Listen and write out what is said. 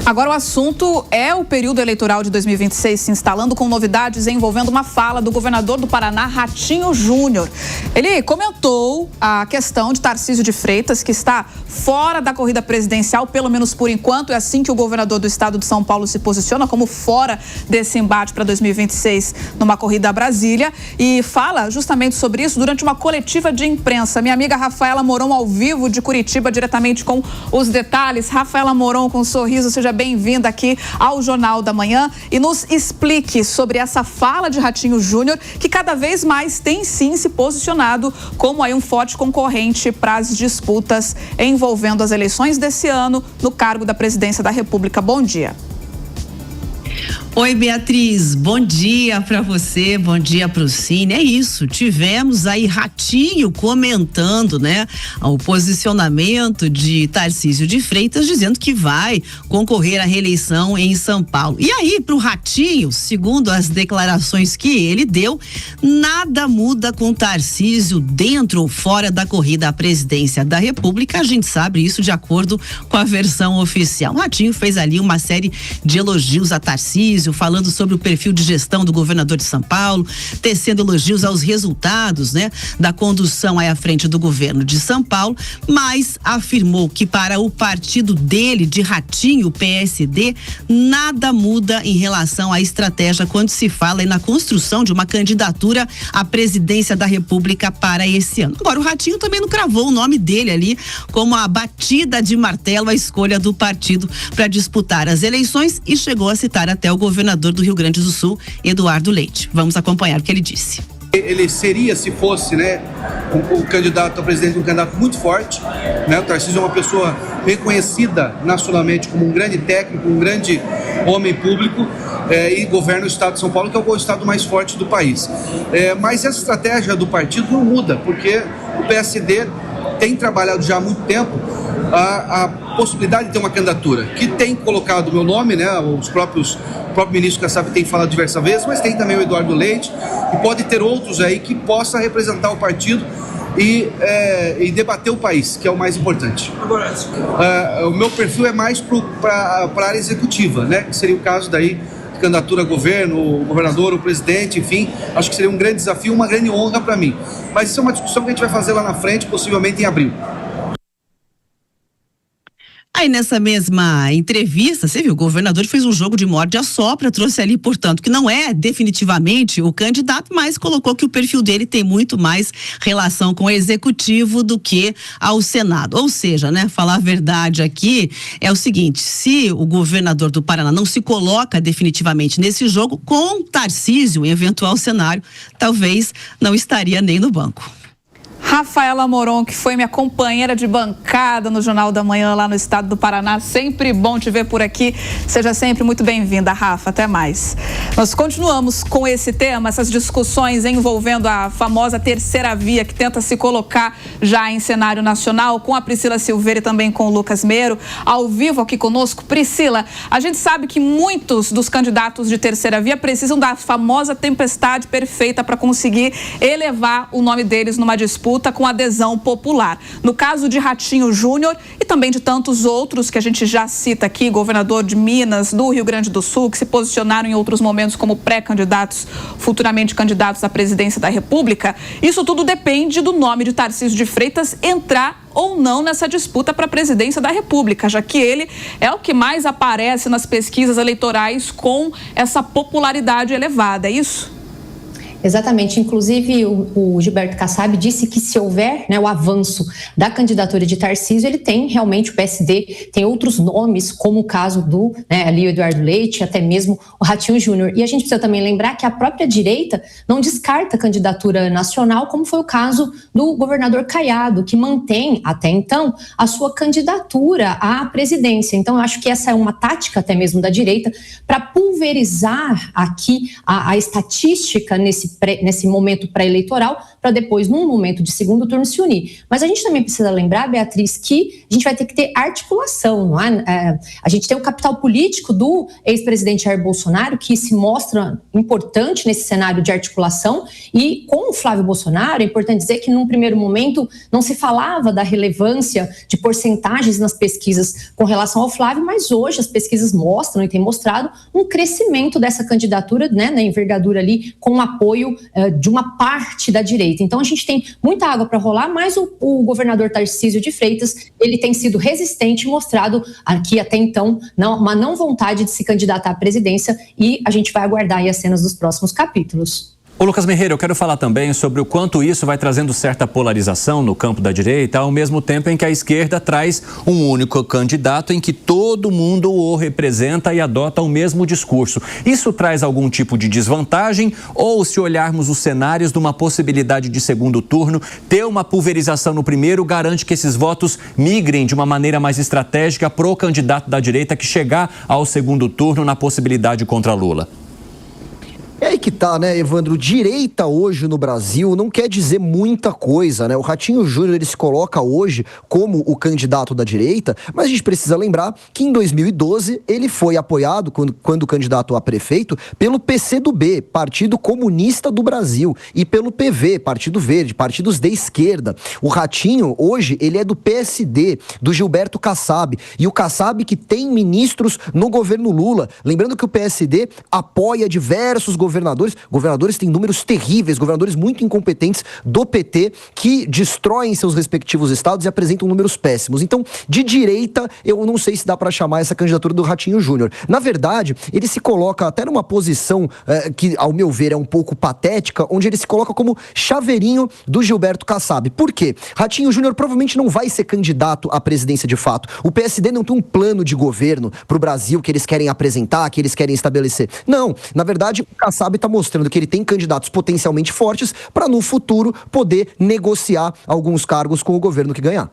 Agora o assunto é o período eleitoral de 2026 se instalando, com novidades envolvendo uma fala do governador do Paraná, Ratinho Júnior. Ele comentou a questão de Tarcísio de Freitas, que está fora da corrida presidencial, pelo menos por enquanto. É assim que o governador do estado de São Paulo se posiciona, como fora desse embate para 2026 numa corrida a Brasília. E fala justamente sobre isso durante uma coletiva de imprensa. Minha amiga Rafaela Moron, ao vivo de Curitiba, diretamente com os detalhes. Rafaela Moron, com um sorriso, seja bem-vinda aqui ao Jornal da Manhã e nos explique sobre essa fala de Ratinho Júnior, que cada vez mais tem sim se posicionado como aí um forte concorrente para as disputas envolvendo as eleições desse ano no cargo da presidência da República. Bom dia. Oi, Beatriz, bom dia para você, bom dia para o Cine. É isso, tivemos aí Ratinho comentando, né, o posicionamento de Tarcísio de Freitas, dizendo que vai concorrer à reeleição em São Paulo. E aí, para o Ratinho, segundo as declarações que ele deu, nada muda com Tarcísio dentro ou fora da corrida à presidência da República. A gente sabe isso de acordo com a versão oficial. O Ratinho fez ali uma série de elogios a Tarcísio, falando sobre o perfil de gestão do governador de São Paulo, tecendo elogios aos resultados, né, da condução aí à frente do governo de São Paulo, mas afirmou que para o partido dele, de Ratinho, o PSD, nada muda em relação à estratégia quando se fala aí na construção de uma candidatura à presidência da República para esse ano. Agora, o Ratinho também não cravou o nome dele ali como a batida de martelo, a escolha do partido para disputar as eleições, e chegou a citar até o governador do Rio Grande do Sul, Eduardo Leite. Vamos acompanhar o que ele disse. Ele seria, se fosse, né, o candidato a presidente, um candidato muito forte, né? O Tarcísio é uma pessoa reconhecida nacionalmente como um grande técnico, um grande homem público, e governa o estado de São Paulo, que é o estado mais forte do país. Mas essa estratégia do partido não muda, porque o PSD tem trabalhado já há muito tempo a possibilidade de ter uma candidatura, que tem colocado o meu nome, né? O próprio ministro Kassab tem falado diversas vezes, mas tem também o Eduardo Leite, e pode ter outros aí que possa representar o partido e debater o país, que é o mais importante. O meu perfil é mais para a área executiva, né? Que seria o caso daí de candidatura a governo, o governador, o presidente, enfim. Acho que seria um grande desafio, uma grande honra para mim. Mas isso é uma discussão que a gente vai fazer lá na frente, possivelmente em abril. Aí nessa mesma entrevista, você viu, o governador fez um jogo de morde-a-sopra, trouxe ali, portanto, que não é definitivamente o candidato, mas colocou que o perfil dele tem muito mais relação com o executivo do que ao Senado. Ou seja, né, falar a verdade aqui é o seguinte: se o governador do Paraná não se coloca definitivamente nesse jogo, com Tarcísio, em eventual cenário, talvez não estaria nem no banco. Rafaela Moron, que foi minha companheira de bancada no Jornal da Manhã lá no estado do Paraná. Sempre bom te ver por aqui. Seja sempre muito bem-vinda, Rafa. Até mais. Nós continuamos com esse tema, essas discussões envolvendo a famosa terceira via, que tenta se colocar já em cenário nacional, com a Priscila Silveira e também com o Lucas Meiro, ao vivo aqui conosco. Priscila, a gente sabe que muitos dos candidatos de terceira via precisam da famosa tempestade perfeita para conseguir elevar o nome deles numa disputa com adesão popular. No caso de Ratinho Júnior e também de tantos outros que a gente já cita aqui, governador de Minas, do Rio Grande do Sul, que se posicionaram em outros momentos como pré-candidatos, futuramente candidatos à presidência da República, isso tudo depende do nome de Tarcísio de Freitas entrar ou não nessa disputa para a presidência da República, já que ele é o que mais aparece nas pesquisas eleitorais com essa popularidade elevada, é isso? Exatamente, inclusive o Gilberto Kassab disse que se houver, né, o avanço da candidatura de Tarcísio, ele tem realmente, o PSD tem outros nomes, como o caso do, né, ali o Eduardo Leite, até mesmo o Ratinho Júnior. E a gente precisa também lembrar que a própria direita não descarta a candidatura nacional, como foi o caso do governador Caiado, que mantém, até então, a sua candidatura à presidência. Então, eu acho que essa é uma tática até mesmo da direita para pulverizar aqui a estatística nesse momento pré-eleitoral, para depois, num momento de segundo turno, se unir. Mas a gente também precisa lembrar, Beatriz, que a gente vai ter que ter articulação, não é? A gente tem o capital político do ex-presidente Jair Bolsonaro, que se mostra importante nesse cenário de articulação, e com o Flávio Bolsonaro, é importante dizer que num primeiro momento não se falava da relevância de porcentagens nas pesquisas com relação ao Flávio, mas hoje as pesquisas mostram e têm mostrado um crescimento dessa candidatura, né, na envergadura ali, com o apoio de uma parte da direita. Então a gente tem muita água para rolar, mas o governador Tarcísio de Freitas, ele tem sido resistente e mostrado aqui até então uma não vontade de se candidatar à presidência, e a gente vai aguardar aí as cenas dos próximos capítulos. Ô Lucas Merreiro, eu quero falar também sobre o quanto isso vai trazendo certa polarização no campo da direita, ao mesmo tempo em que a esquerda traz um único candidato em que todo mundo o representa e adota o mesmo discurso. Isso traz algum tipo de desvantagem, ou, se olharmos os cenários de uma possibilidade de segundo turno, ter uma pulverização no primeiro garante que esses votos migrem de uma maneira mais estratégica para o candidato da direita que chegar ao segundo turno na possibilidade contra Lula? É aí que tá, né, Evandro? Direita hoje no Brasil não quer dizer muita coisa, né? O Ratinho Júnior, ele se coloca hoje como o candidato da direita, mas a gente precisa lembrar que em 2012 ele foi apoiado, quando candidato a prefeito, pelo PCdoB, Partido Comunista do Brasil, e pelo PV, Partido Verde, partidos de esquerda. O Ratinho, hoje, ele é do PSD, do Gilberto Kassab, e o Kassab que tem ministros no governo Lula. Lembrando que o PSD apoia diversos governadores têm números terríveis, governadores muito incompetentes do PT, que destroem seus respectivos estados e apresentam números péssimos. Então, de direita, eu não sei se dá para chamar essa candidatura do Ratinho Júnior. Na verdade, ele se coloca até numa posição que, ao meu ver, é um pouco patética, onde ele se coloca como chaveirinho do Gilberto Kassab. Por quê? Ratinho Júnior provavelmente não vai ser candidato à presidência de fato. O PSD não tem um plano de governo para o Brasil que eles querem apresentar, que eles querem estabelecer. Não, na verdade, o Kassab está mostrando que ele tem candidatos potencialmente fortes para no futuro poder negociar alguns cargos com o governo que ganhar.